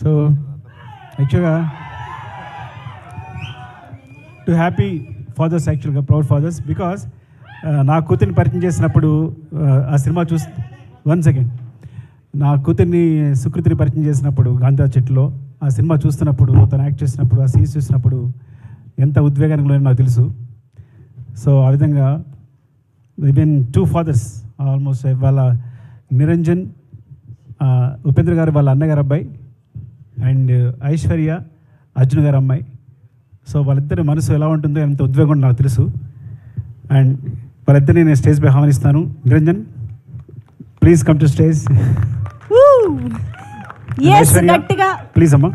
So యాక్చువల్గా to happy fathers, యాక్చువల్గా proud fathers, because నా కూతుర్ని పరిచయం చేసినప్పుడు ఆ సినిమా చూసి 1 సెకండ్, నా కూతుర్ని సుకృతిని పరిచయం చేసినప్పుడు గాంధీ చెట్టులో ఆ సినిమా చూస్తున్నప్పుడు, తను యాక్ట్ చేసినప్పుడు, ఆ సీన్స్ చూసినప్పుడు ఎంత ఉద్వేగానికి లోనో నాకు తెలుసు. సో ఆ విధంగా ఈవెన్ 2 ఫాదర్స్ ఆల్మోస్ట్, వాళ్ళ నిరంజన్ ఉపేంద్ర గారు వాళ్ళ అన్నగారు అబ్బాయి, అండ్ ఐశ్వర్య అర్జున్ గారు అమ్మాయి. సో వాళ్ళిద్దరి మనసు ఎలా ఉంటుందో, ఎంత ఉద్వేగం నాకు తెలుసు. అండ్ వాళ్ళిద్దరిని నేను స్టేజ్ పై ఆహ్వానిస్తాను. Niranjan, please come to stage. Please అమ్మా.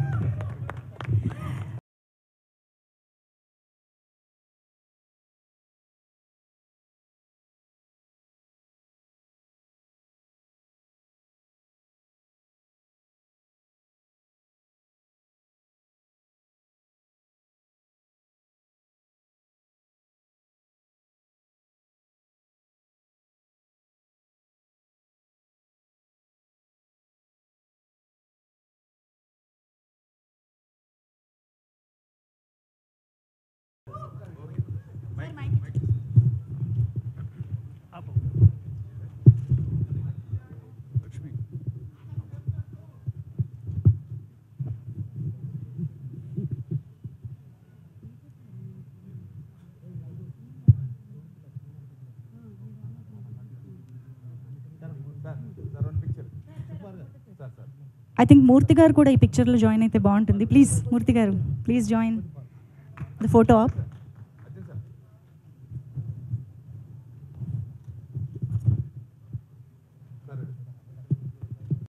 ఐ థింక్ మూర్తి గారు కూడా ఈ పిక్చర్లో జాయిన్ అయితే బాగుంటుంది. ప్లీజ్ మూర్తి గారు, please join the photo op.